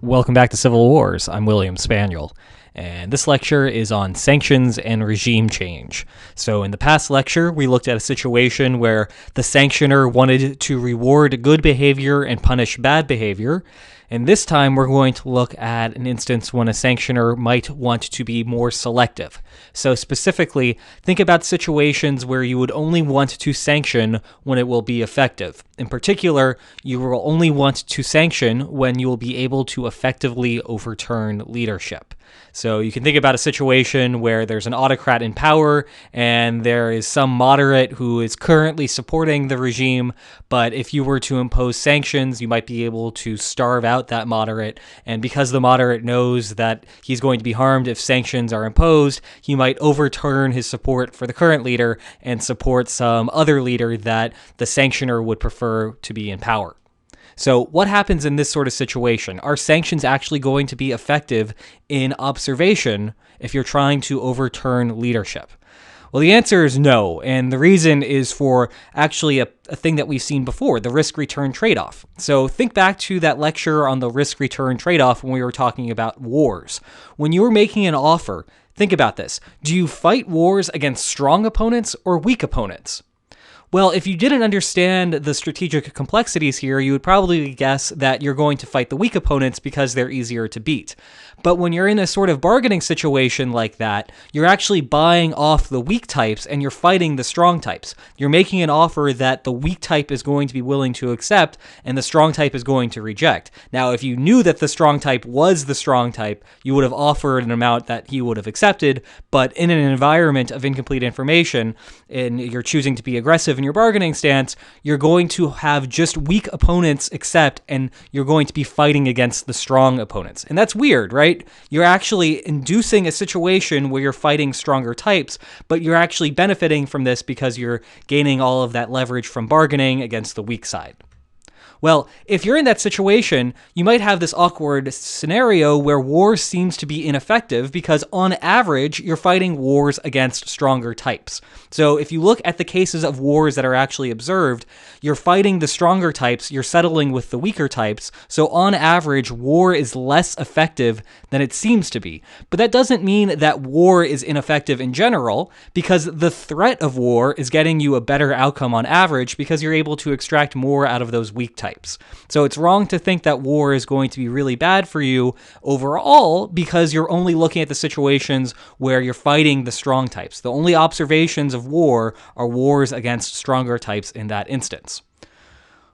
Welcome back to Civil Wars. I'm William Spaniel, and this lecture is on sanctions and regime change. So in the past lecture, we looked at a situation where the sanctioner wanted to reward good behavior and punish bad behavior, and this time we're going to look at an instance when a sanctioner might want to be more selective. So specifically, think about situations where you would only want to sanction when it will be effective. In particular, you will only want to sanction when you will be able to effectively overturn leadership. So you can think about a situation where there's an autocrat in power and there is some moderate who is currently supporting the regime, but if you were to impose sanctions, you might be able to starve out that moderate, and because the moderate knows that he's going to be harmed if sanctions are imposed, he might overturn his support for the current leader and support some other leader that the sanctioner would prefer to be in power. So what happens in this sort of situation? Are sanctions actually going to be effective in observation if you're trying to overturn leadership? Well, the answer is no, and the reason is for actually a thing that we've seen before, the risk-return trade-off. So think back to that lecture on the risk-return trade-off when we were talking about wars. When you were making an offer, think about this. Do you fight wars against strong opponents or weak opponents? Well, if you didn't understand the strategic complexities here, you would probably guess that you're going to fight the weak opponents because they're easier to beat. But when you're in a sort of bargaining situation like that, you're actually buying off the weak types and you're fighting the strong types. You're making an offer that the weak type is going to be willing to accept and the strong type is going to reject. Now, if you knew that the strong type was the strong type, you would have offered an amount that he would have accepted, but in an environment of incomplete information and you're choosing to be aggressive in your bargaining stance, you're going to have just weak opponents accept and you're going to be fighting against the strong opponents. And that's weird, right? You're actually inducing a situation where you're fighting stronger types, but you're actually benefiting from this because you're gaining all of that leverage from bargaining against the weak side. Well, if you're in that situation, you might have this awkward scenario where war seems to be ineffective because on average, you're fighting wars against stronger types. So if you look at the cases of wars that are actually observed, you're fighting the stronger types, you're settling with the weaker types. So on average, war is less effective than it seems to be. But that doesn't mean that war is ineffective in general, because the threat of war is getting you a better outcome on average because you're able to extract more out of those weak types. So it's wrong to think that war is going to be really bad for you overall because you're only looking at the situations where you're fighting the strong types. The only observations of war are wars against stronger types in that instance.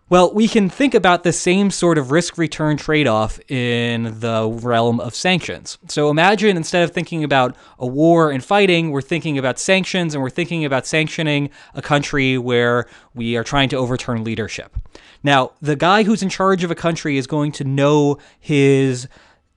Well, we can think about the same sort of risk-return trade-off in the realm of sanctions. So imagine instead of thinking about a war and fighting, we're thinking about sanctions and we're thinking about sanctioning a country where we are trying to overturn leadership. Now, the guy who's in charge of a country is going to know his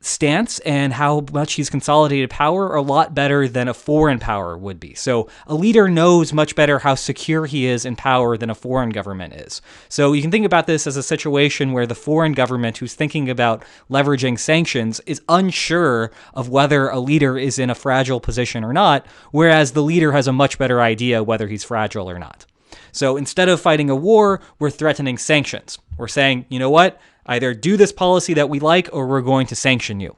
stance and how much he's consolidated power a lot better than a foreign power would be. So a leader knows much better how secure he is in power than a foreign government is. So you can think about this as a situation where the foreign government who's thinking about leveraging sanctions is unsure of whether a leader is in a fragile position or not, whereas the leader has a much better idea whether he's fragile or not. So instead of fighting a war, we're threatening sanctions. We're saying, you know what? Either do this policy that we like or we're going to sanction you.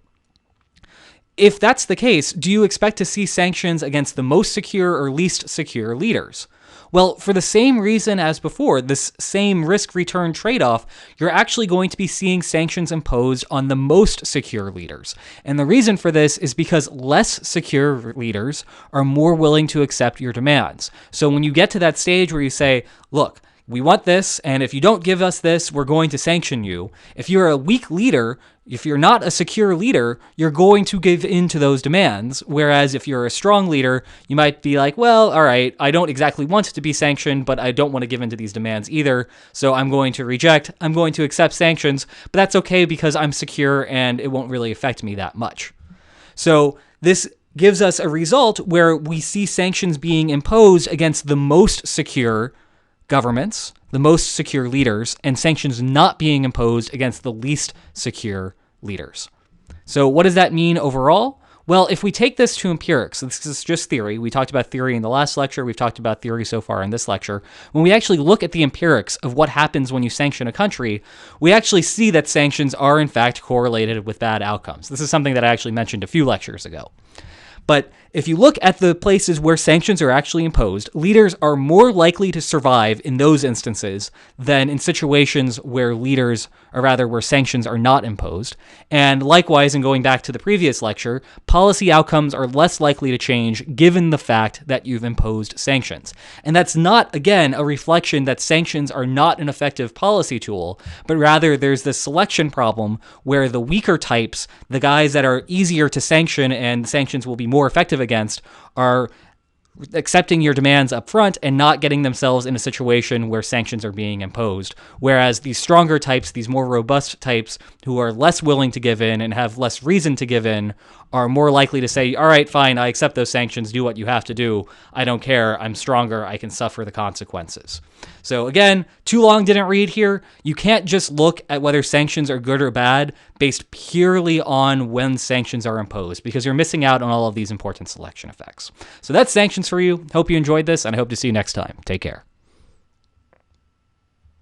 If that's the case, do you expect to see sanctions against the most secure or least secure leaders? Well, for the same reason as before, this same risk-return trade-off, you're actually going to be seeing sanctions imposed on the most secure leaders. And the reason for this is because less secure leaders are more willing to accept your demands. So when you get to that stage where you say, look, we want this, and if you don't give us this, we're going to sanction you. If you're a weak leader, if you're not a secure leader, you're going to give in to those demands. Whereas if you're a strong leader, you might be like, well, all right, I don't exactly want it to be sanctioned, but I don't want to give in to these demands either. So I'm going to reject, I'm going to accept sanctions, but that's okay because I'm secure and it won't really affect me that much. So this gives us a result where we see sanctions being imposed against the most secure governments, the most secure leaders, and sanctions not being imposed against the least secure leaders. So what does that mean overall? Well, if we take this to empirics, so this is just theory. We talked about theory in the last lecture. We've talked about theory so far in this lecture. When we actually look at the empirics of what happens when you sanction a country, we actually see that sanctions are in fact correlated with bad outcomes. This is something that I actually mentioned a few lectures ago. But if you look at the places where sanctions are actually imposed, leaders are more likely to survive in those instances than in situations where where sanctions are not imposed. And likewise, in going back to the previous lecture, policy outcomes are less likely to change given the fact that you've imposed sanctions. And that's not, again, a reflection that sanctions are not an effective policy tool, but rather there's this selection problem where the weaker types, the guys that are easier to sanction and sanctions will be more effective against, are accepting your demands up front and not getting themselves in a situation where sanctions are being imposed. Whereas these stronger types, these more robust types who are less willing to give in and have less reason to give in, are more likely to say, all right, fine, I accept those sanctions, do what you have to do. I don't care, I'm stronger, I can suffer the consequences. So again, too long didn't read here. You can't just look at whether sanctions are good or bad based purely on when sanctions are imposed, because you're missing out on all of these important selection effects. So that's sanctions for you. Hope you enjoyed this, and I hope to see you next time. Take care.